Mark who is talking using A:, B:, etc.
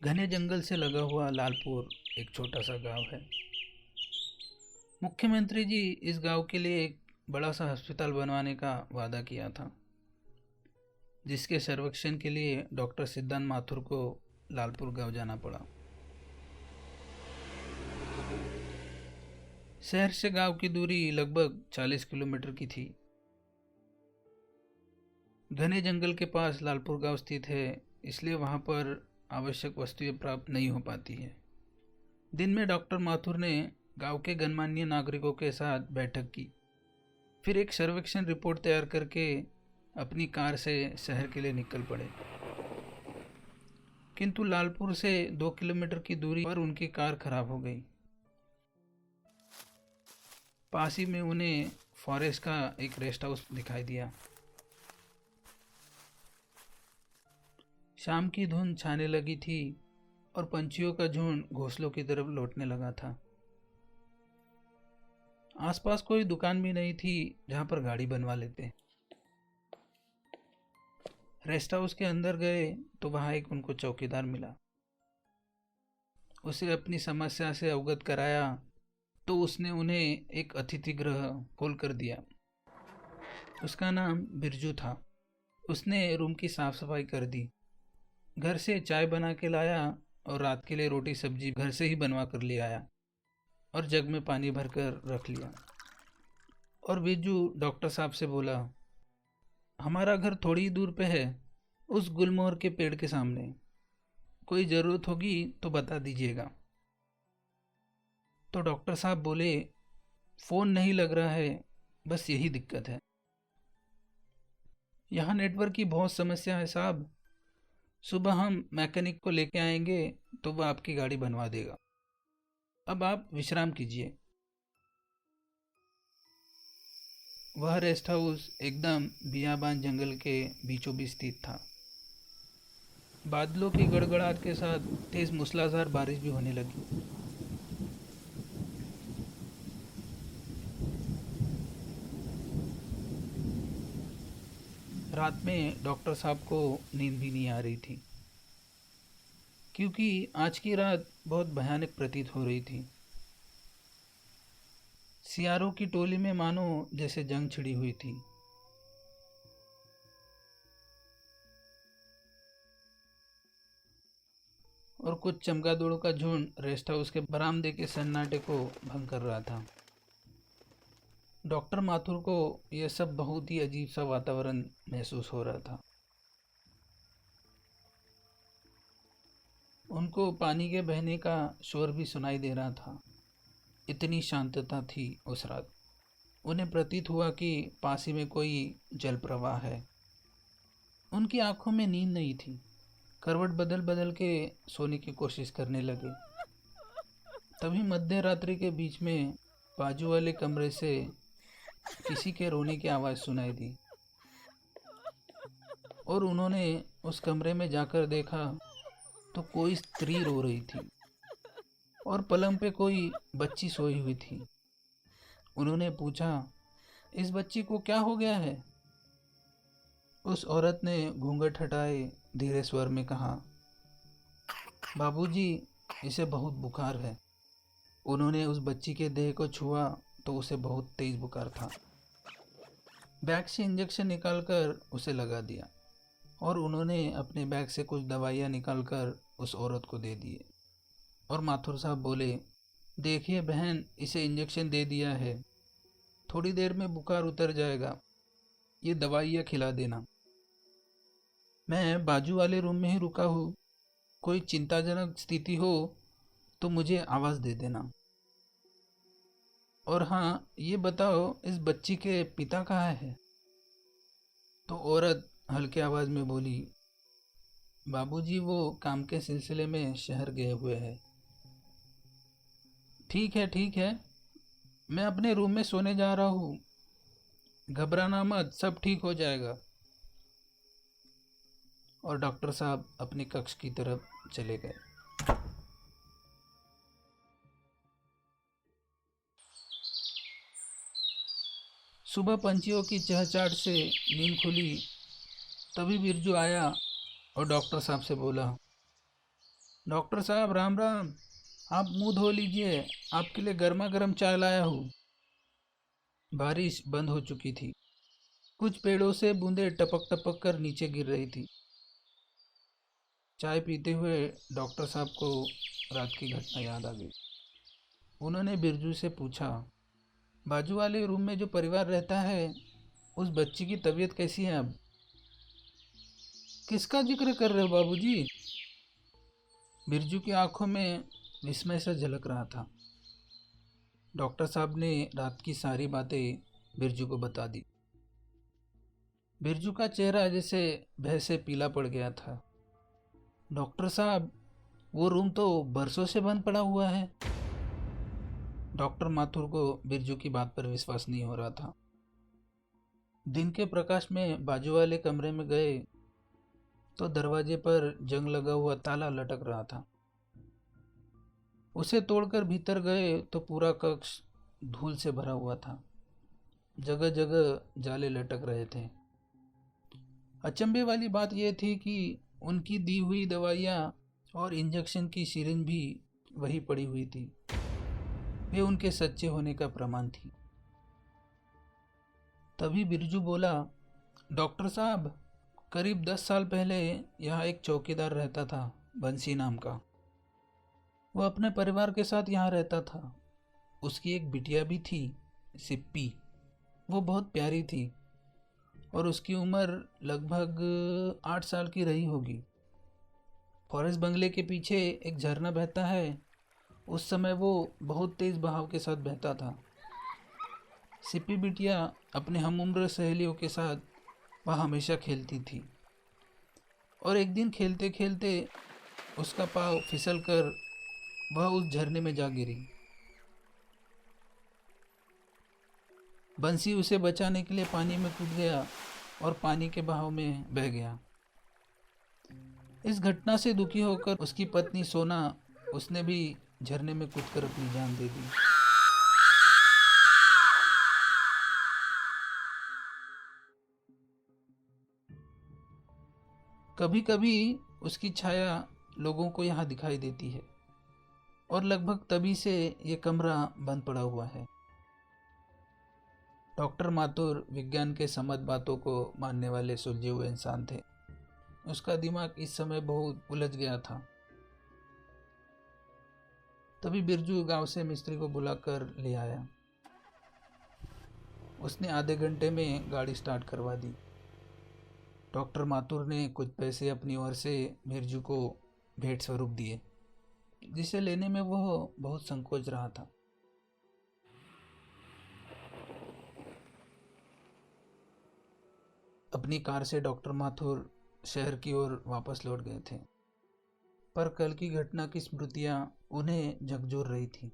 A: घने जंगल से लगा हुआ लालपुर एक छोटा सा गांव है। मुख्यमंत्री जी इस गांव के लिए एक बड़ा सा अस्पताल बनवाने का वादा किया था, जिसके सर्वेक्षण के लिए डॉक्टर सिद्धांत माथुर को लालपुर गांव जाना पड़ा। शहर से गांव की दूरी लगभग 40 किलोमीटर की थी। घने जंगल के पास लालपुर गांव स्थित है, इसलिए वहां पर आवश्यक वस्तुएं प्राप्त नहीं हो पाती है। दिन में डॉक्टर माथुर ने गांव के गणमान्य नागरिकों के साथ बैठक की, फिर एक सर्वेक्षण रिपोर्ट तैयार करके अपनी कार से शहर के लिए निकल पड़े। किंतु लालपुर से 2 किलोमीटर की दूरी पर उनकी कार खराब हो गई। पास ही में उन्हें फॉरेस्ट का एक रेस्ट हाउस दिखाई दिया। शाम की धुंध छाने लगी थी और पंछियों का झुंड घोंसलों की तरफ लौटने लगा था। आसपास कोई दुकान भी नहीं थी जहां पर गाड़ी बनवा लेते। रेस्ट हाउस के अंदर गए तो वहां एक उनको चौकीदार मिला। उसे अपनी समस्या से अवगत कराया तो उसने उन्हें एक अतिथि गृह खोल कर दिया। उसका नाम बिरजू था। उसने रूम की साफ सफाई कर दी, घर से चाय बना के लाया और रात के लिए रोटी सब्जी घर से ही बनवा कर ले आया और जग में पानी भरकर रख लिया। और बिरजू डॉक्टर साहब से बोला, हमारा घर थोड़ी ही दूर पे है, उस गुलमोहर के पेड़ के सामने। कोई ज़रूरत होगी तो बता दीजिएगा। तो डॉक्टर साहब बोले, फ़ोन नहीं लग रहा है, बस यही दिक्कत है। यहाँ नेटवर्क की बहुत समस्या है साहब। सुबह हम मैकेनिक को लेके आएंगे तो वह आपकी गाड़ी बनवा देगा। अब आप विश्राम कीजिए। वह रेस्ट हाउस एकदम बियाबान जंगल के बीचों बीच स्थित था। बादलों की गड़गड़ाहट के साथ तेज मूसलाधार बारिश भी होने लगी। रात में डॉक्टर साहब को नींद भी नहीं आ रही थी, क्योंकि आज की रात बहुत भयानक प्रतीत हो रही थी। सियारों की टोली में मानो जैसे जंग छिड़ी हुई थी। और कुछ चमगादड़ों का झुंड रेस्ट हाउस के बरामदे के सन्नाटे को भंग कर रहा था। डॉक्टर माथुर को यह सब बहुत ही अजीब सा वातावरण महसूस हो रहा था। उनको पानी के बहने का शोर भी सुनाई दे रहा था। इतनी शांतता थी उस रात। उन्हें प्रतीत हुआ कि पास ही में कोई जल प्रवाह है। उनकी आंखों में नींद नहीं थी। करवट बदल बदल के सोने की कोशिश करने लगे। तभी मध्य रात्रि के बीच में बाजू वाले कमरे से किसी के रोने की आवाज़ सुनाई दी और उन्होंने उस कमरे में जाकर देखा तो कोई स्त्री रो रही थी और पलंग पे कोई बच्ची सोई हुई थी। उन्होंने पूछा, इस बच्ची को क्या हो गया है? उस औरत ने घूंघट हटाए धीरे स्वर में कहा, बाबूजी, इसे बहुत बुखार है। उन्होंने उस बच्ची के देह को छुआ तो उसे बहुत तेज बुखार था। बैग से इंजेक्शन निकालकर उसे लगा दिया और उन्होंने अपने बैग से कुछ दवाइयाँ निकालकर उस औरत को दे दिए। और माथुर साहब बोले, देखिए बहन, इसे इंजेक्शन दे दिया है, थोड़ी देर में बुखार उतर जाएगा, ये दवाइयाँ खिला देना। मैं बाजू वाले रूम में ही रुका हूँ, कोई चिंताजनक स्थिति हो तो मुझे आवाज़ दे देना। और हाँ, ये बताओ, इस बच्ची के पिता कहाँ है? तो औरत हल्के आवाज़ में बोली, बाबूजी, वो काम के सिलसिले में शहर गए हुए हैं। ठीक है, मैं अपने रूम में सोने जा रहा हूँ, घबराना मत, सब ठीक हो जाएगा। और डॉक्टर साहब अपने कक्ष की तरफ चले गए। सुबह पंछियों की चहचहाट से नींद खुली। तभी बिरजू आया और डॉक्टर साहब से बोला, डॉक्टर साहब राम राम। आप मुंह धो लीजिए, आपके लिए गर्मा गर्म चाय लाया हूँ। बारिश बंद हो चुकी थी। कुछ पेड़ों से बूंदें टपक टपक कर नीचे गिर रही थी। चाय पीते हुए डॉक्टर साहब को रात की घटना याद आ गई। उन्होंने बिरजू से पूछा, बाजू वाले रूम में जो परिवार रहता है, उस बच्ची की तबीयत कैसी है अब? किसका जिक्र कर रहे हो बाबूजी? बिरजू की आंखों में विस्मय से झलक रहा था। डॉक्टर साहब ने रात की सारी बातें बिरजू को बता दी। बिरजू का चेहरा जैसे भय से पीला पड़ गया था। डॉक्टर साहब, वो रूम तो बरसों से बंद पड़ा हुआ है। डॉक्टर माथुर को बिरजू की बात पर विश्वास नहीं हो रहा था। दिन के प्रकाश में बाजू वाले कमरे में गए तो दरवाजे पर जंग लगा हुआ ताला लटक रहा था। उसे तोड़कर भीतर गए तो पूरा कक्ष धूल से भरा हुआ था। जगह जगह जाले लटक रहे थे। अचंभे वाली बात यह थी कि उनकी दी हुई दवाइयाँ और इंजेक्शन की सिरिंज भी वही पड़ी हुई थी। वे उनके सच्चे होने का प्रमाण थी। तभी बिरजू बोला, डॉक्टर साहब, करीब 10 साल पहले यहाँ एक चौकीदार रहता था, बंसी नाम का। वो अपने परिवार के साथ यहाँ रहता था। उसकी एक बिटिया भी थी, सिप्पी। वो बहुत प्यारी थी और उसकी उम्र लगभग 8 साल की रही होगी। फॉरेस्ट बंगले के पीछे एक झरना बहता है। उस समय वो बहुत तेज बहाव के साथ बहता था। सिप्पी बिटिया अपने हम उम्र सहेलियों के साथ वह हमेशा खेलती थी और एक दिन खेलते खेलते उसका पाँव फिसल कर वह उस झरने में जा गिरी। बंसी उसे बचाने के लिए पानी में कूद गया और पानी के बहाव में बह गया। इस घटना से दुखी होकर उसकी पत्नी सोना, उसने भी झरने में कूदकर अपनी जान दे दी। कभी कभी उसकी छाया लोगों को यहाँ दिखाई देती है और लगभग तभी से ये कमरा बंद पड़ा हुआ है। डॉक्टर माथुर विज्ञान के समझ बातों को मानने वाले सुलझे हुए इंसान थे। उसका दिमाग इस समय बहुत उलझ गया था। तभी बिरजू गांव से मिस्त्री को बुलाकर ले आया। उसने आधे घंटे में गाड़ी स्टार्ट करवा दी। डॉक्टर माथुर ने कुछ पैसे अपनी ओर से बिरजू को भेंट स्वरूप दिए, जिसे लेने में वह बहुत संकोच रहा था। अपनी कार से डॉक्टर माथुर शहर की ओर वापस लौट गए थे, पर कल की घटना की स्मृतियां उन्हें झकझोर रही थी।